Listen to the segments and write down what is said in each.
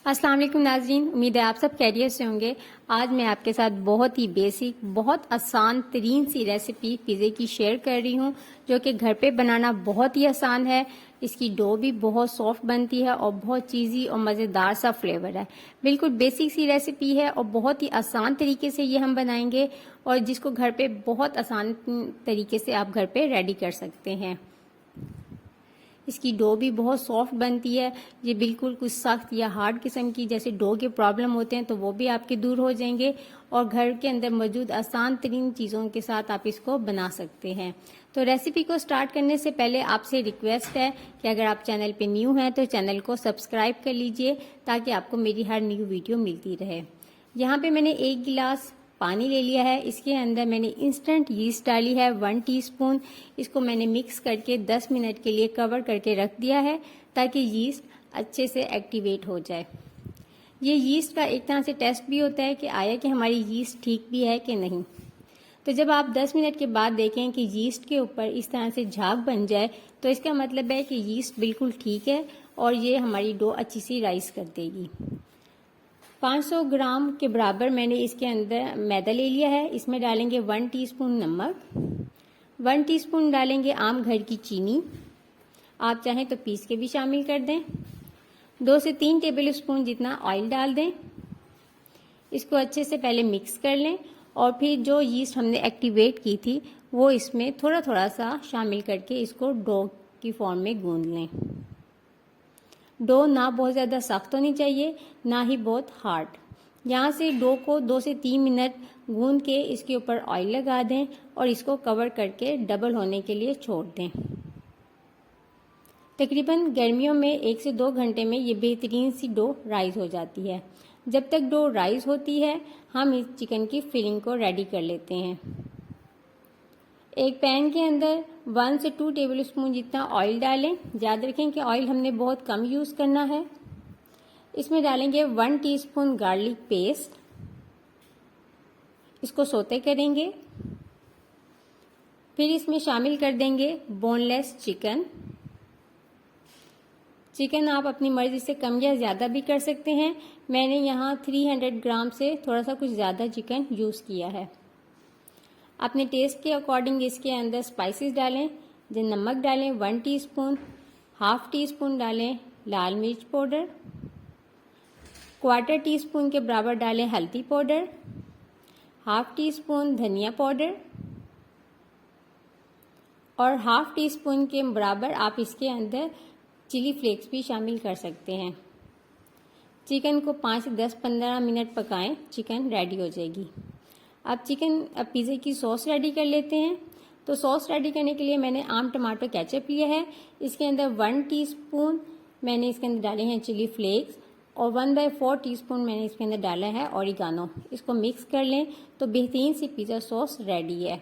अस्सलाम वालेकुम नाज़रीन, उम्मीद है आप सब खैरियत से होंगे। आज मैं आपके साथ बहुत ही बेसिक, बहुत आसान तरीन सी रेसिपी पिज़्ज़े की शेयर कर रही हूँ, जो कि घर पे बनाना बहुत ही आसान है। इसकी डो भी बहुत सॉफ्ट बनती है और बहुत चीज़ी और मज़ेदार सा फ्लेवर है। बिल्कुल बेसिक सी रेसिपी है और बहुत ही आसान तरीके से ये हम बनाएंगे और जिसको घर पे बहुत आसान तरीके से आप घर पे रेडी कर सकते हैं। इसकी डो भी बहुत सॉफ्ट बनती है। ये बिल्कुल कुछ सख्त या हार्ड किस्म की जैसे डो के प्रॉब्लम होते हैं तो वो भी आपके दूर हो जाएंगे और घर के अंदर मौजूद आसान तरीन चीज़ों के साथ आप इसको बना सकते हैं। तो रेसिपी को स्टार्ट करने से पहले आपसे रिक्वेस्ट है कि अगर आप चैनल पे न्यू हैं तो चैनल को सब्सक्राइब कर लीजिए ताकि आपको मेरी हर न्यू वीडियो मिलती रहे। यहाँ पे मैंने 1 गिलास पानी ले लिया है। इसके अंदर मैंने इंस्टेंट यीस्ट डाली है 1 टीस्पून। इसको मैंने मिक्स करके 10 मिनट के लिए कवर करके रख दिया है ताकि यीस्ट अच्छे से एक्टिवेट हो जाए। ये यीस्ट का एक तरह से टेस्ट भी होता है कि आया कि हमारी यीस्ट ठीक भी है कि नहीं। तो जब आप 10 मिनट के बाद देखें कि यीस्ट के ऊपर इस तरह से झाग बन जाए तो इसका मतलब है कि यीस्ट बिल्कुल ठीक है और ये हमारी डो अच्छी सी राइस कर देगी। 500 ग्राम के बराबर मैंने इसके अंदर मैदा ले लिया है। इसमें डालेंगे 1 टीस्पून नमक, 1 टीस्पून डालेंगे आम घर की चीनी, आप चाहें तो पीस के भी शामिल कर दें। 2 से 3 टेबल स्पून जितना ऑयल डाल दें। इसको अच्छे से पहले मिक्स कर लें और फिर जो यीस्ट हमने एक्टिवेट की थी वो इसमें थोड़ा थोड़ा सा शामिल करके इसको डो की फॉर्म में गूंद लें। डो ना बहुत ज़्यादा सख्त होनी चाहिए ना ही बहुत हार्ड। यहाँ से डो को 2 से 3 मिनट गूंद के इसके ऊपर ऑयल लगा दें और इसको कवर करके डबल होने के लिए छोड़ दें। तकरीबन गर्मियों में 1 से 2 घंटे में ये बेहतरीन सी डो राइस हो जाती है। जब तक डो राइस होती है हम इस चिकन की फिलिंग को रेडी कर लेते हैं। एक पैन के अंदर 1 से 2 टेबल स्पून जितना ऑयल डालें। याद रखें कि ऑयल हमने बहुत कम यूज़ करना है। इसमें डालेंगे 1 टीस्पून गार्लिक पेस्ट। इसको सौते करेंगे। फिर इसमें शामिल कर देंगे बोनलेस चिकन। चिकन आप अपनी मर्जी से कम या ज़्यादा भी कर सकते हैं। मैंने यहाँ 300 ग्राम से थोड़ा सा कुछ ज़्यादा चिकन यूज़ किया है। अपने टेस्ट के अकॉर्डिंग इसके अंदर स्पाइसेस डालें। जो नमक डालें 1 टीस्पून, हाफ टी स्पून डालें लाल मिर्च पाउडर, 1/4 टीस्पून के बराबर डालें हल्दी पाउडर, हाफ टी स्पून धनिया पाउडर और हाफ टी स्पून के बराबर आप इसके अंदर चिली फ्लेक्स भी शामिल कर सकते हैं। चिकन को 5 से 10-15 मिनट पकाएं, चिकन रेडी हो जाएगी। अब पिज़्ज़े की सॉस रेडी कर लेते हैं। तो सॉस रेडी करने के लिए मैंने आम टमाटो केचप लिया है। इसके अंदर 1 टीस्पून मैंने इसके अंदर डाले हैं चिली फ्लेक्स और 1/4 टीस्पून मैंने इसके अंदर डाला है ऑरिगानो। इसको मिक्स कर लें तो बेहतरीन सी पिज़्ज़ा सॉस रेडी है।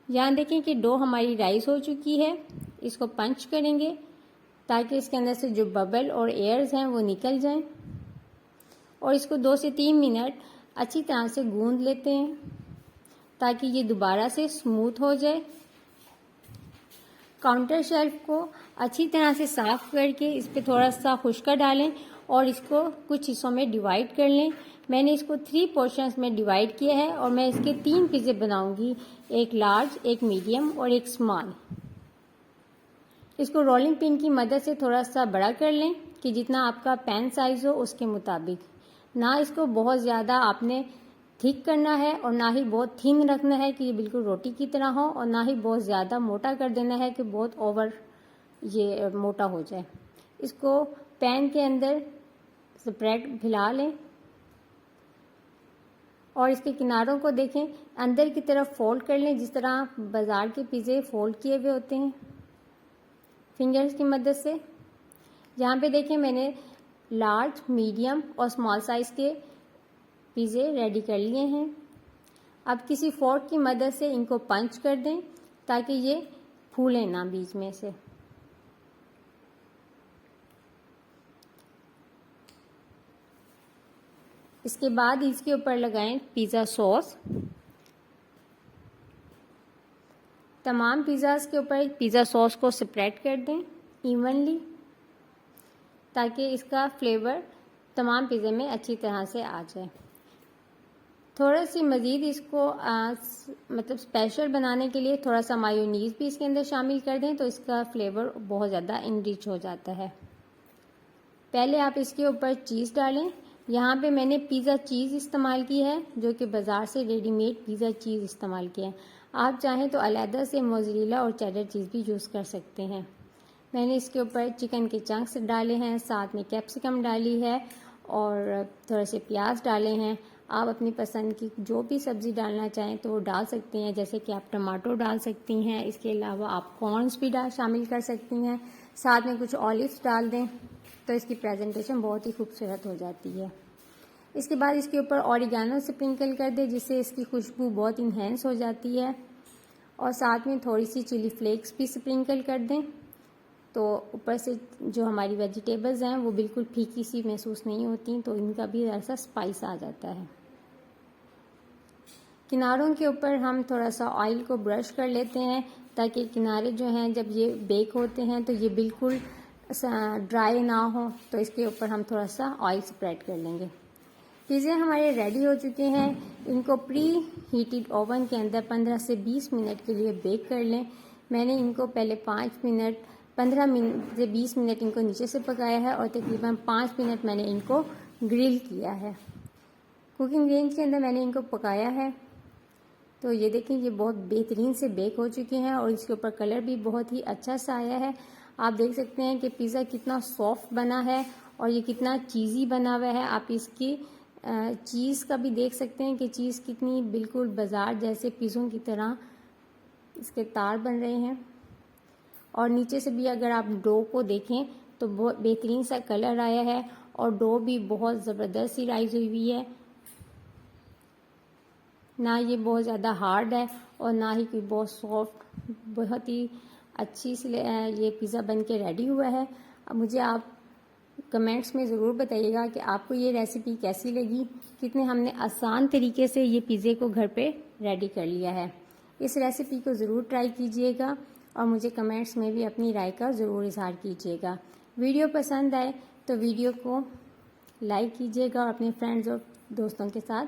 यहाँ देखें कि डो हमारी राइस हो चुकी है। इसको पंच करेंगे ताकि इसके अंदर से जो बबल और एयर्स हैं वो निकल जाएं और इसको 2 से 3 मिनट अच्छी तरह से गूंद लेते हैं ताकि ये दोबारा से स्मूथ हो जाए। काउंटर शेल्फ को अच्छी तरह से साफ करके इस पर थोड़ा सा खुश्का डालें और इसको कुछ हिस्सों में डिवाइड कर लें। मैंने इसको 3 पोर्शंस में डिवाइड किया है और मैं इसके 3 पिज़्ज़े बनाऊंगी, एक लार्ज, एक मीडियम और एक स्मॉल। इसको रोलिंग पिन की मदद से थोड़ा सा बड़ा कर लें कि जितना आपका पैन साइज़ हो उसके मुताबिक। ना इसको बहुत ज़्यादा आपने थिक करना है और ना ही बहुत थिन रखना है कि ये बिल्कुल रोटी की तरह हो और ना ही बहुत ज़्यादा मोटा कर देना है कि बहुत ओवर ये मोटा हो जाए। इसको पैन के अंदर स्प्रेड फैला लें और इसके किनारों को देखें, अंदर की तरफ फोल्ड कर लें जिस तरह बाज़ार के पिज़्ज़े फोल्ड किए हुए होते हैं फिंगर्स की मदद से। यहाँ पे देखें मैंने लार्ज, मीडियम और स्मॉल साइज़ के पिज़्ज़े रेडी कर लिए हैं। अब किसी फोर्क की मदद से इनको पंच कर दें ताकि ये फूलें ना बीच में से। इसके बाद इसके ऊपर लगाएं पिज़्ज़ा सॉस। तमाम पिज़्ज़ास के ऊपर पिज़्ज़ा सॉस को स्प्रेड कर दें इवनली। ताकि इसका फ्लेवर तमाम पिज़्ज़े में अच्छी तरह से आ जाए। थोड़ा सी मज़ीद इसको मतलब स्पेशल बनाने के लिए थोड़ा सा मायोनीज़ भी इसके अंदर शामिल कर दें तो इसका फ्लेवर बहुत ज़्यादा इनरिच हो जाता है। पहले आप इसके ऊपर चीज़ डालें। यहाँ पे मैंने पिज़्ज़ा चीज़ इस्तेमाल की है, जो कि बाज़ार से रेडीमेड पिज़्ज़ा चीज़ इस्तेमाल किया है। आप चाहें तो अलहदा से मोज़रेला और चेडर चीज़ भी यूज़ कर सकते हैं। मैंने इसके ऊपर चिकन के चंक्स डाले हैं, साथ में कैप्सिकम डाली है और थोड़े से प्याज डाले हैं। आप अपनी पसंद की जो भी सब्ज़ी डालना चाहें तो वो डाल सकते हैं, जैसे कि आप टमाटो डाल सकती हैं। इसके अलावा आप कॉर्न्स भी शामिल कर सकती हैं। साथ में कुछ ऑलिव्स डाल दें तो इसकी प्रेजेंटेशन बहुत ही खूबसूरत हो जाती है। इसके बाद इसके ऊपर ऑरिगेनो स्प्रिंकल कर दें, जिससे इसकी खुशबू बहुत इन्हेंस हो जाती है। और साथ में थोड़ी सी चिली फ्लेक्स भी स्प्रिंकल कर दें, तो ऊपर से जो हमारी वेजिटेबल्स हैं वो बिल्कुल फीकी सी महसूस नहीं होती, तो इनका भी ऐसा स्पाइस आ जाता है। किनारों के ऊपर हम थोड़ा सा ऑयल को ब्रश कर लेते हैं, ताकि किनारे जो हैं जब ये बेक होते हैं तो ये बिल्कुल ड्राई ना हो, तो इसके ऊपर हम थोड़ा सा ऑयल स्प्रेड कर लेंगे। पिज़्ज़े हमारे रेडी हो चुके हैं। इनको प्री हीटेड ओवन के अंदर 15 से 20 मिनट के लिए बेक कर लें। मैंने इनको पहले 15 मिनट से 20 मिनट इनको नीचे से पकाया है और तकरीबन 5 मिनट मैंने इनको ग्रिल किया है। कुकिंग रेंज के अंदर मैंने इनको पकाया है। तो ये देखें, ये बहुत बेहतरीन से बेक हो चुके हैं और इसके ऊपर कलर भी बहुत ही अच्छा सा आया है। आप देख सकते हैं कि पिज़्ज़ा कितना सॉफ्ट बना है और ये कितना चीज़ी बना हुआ है। आप इसकी चीज़ का भी देख सकते हैं कि चीज़ कितनी बिल्कुल बाज़ार जैसे पिज़्ज़ों की तरह इसके तार बन रहे हैं। और नीचे से भी अगर आप डो को देखें तो बहुत बेहतरीन सा कलर आया है और डो भी बहुत ज़बरदस्त सी राइज हुई है। ना ये बहुत ज़्यादा हार्ड है और ना ही कोई बहुत सॉफ्ट। बहुत ही अच्छी सी ये पिज़्ज़ा बन के रेडी हुआ है। अब मुझे आप कमेंट्स में ज़रूर बताइएगा कि आपको ये रेसिपी कैसी लगी। कितने हमने आसान तरीके से ये पिज़्ज़े को घर पे रेडी कर लिया है। इस रेसिपी को ज़रूर ट्राई कीजिएगा और मुझे कमेंट्स में भी अपनी राय का ज़रूर इज़हार कीजिएगा। वीडियो पसंद आए तो वीडियो को लाइक कीजिएगा और अपने फ्रेंड्स और दोस्तों के साथ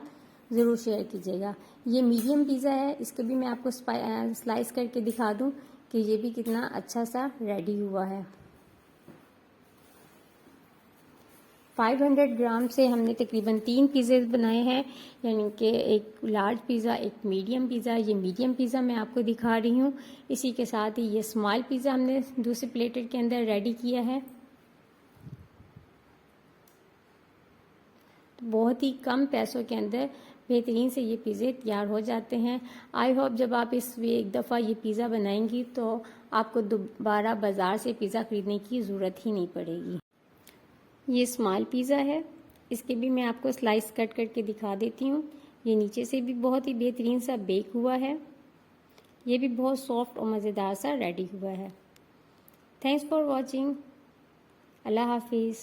ज़रूर शेयर कीजिएगा। ये मीडियम पिज़्ज़ा है, इसको भी मैं आपको स्लाइस करके दिखा दूँ कि ये भी कितना अच्छा सा रेडी हुआ है। 500 ग्राम से हमने तकरीबन 3 पिज़्ज़े बनाए हैं, यानी कि एक लार्ज पिज़्ज़ा, एक मीडियम पिज़्ज़ा। ये मीडियम पिज़्ज़ा मैं आपको दिखा रही हूँ। इसी के साथ ही ये स्मॉल पिज़्ज़ा हमने दूसरे प्लेटर के अंदर रेडी किया है। बहुत ही कम पैसों के अंदर बेहतरीन से ये पिज़्ज़े तैयार हो जाते हैं। आई होप जब आप एक दफ़ा ये पिज़्ज़ा बनाएंगी तो आपको दोबारा बाज़ार से पिज़्ज़ा ख़रीदने की ज़रूरत ही नहीं पड़ेगी। ये स्मॉल पिज़्ज़ा है, इसके भी मैं आपको स्लाइस कट करके दिखा देती हूँ। ये नीचे से भी बहुत ही बेहतरीन सा बेक हुआ है। ये भी बहुत सॉफ्ट और मज़ेदार सा रेडी हुआ है। Thanks for watching. अल्लाह हाफिज़।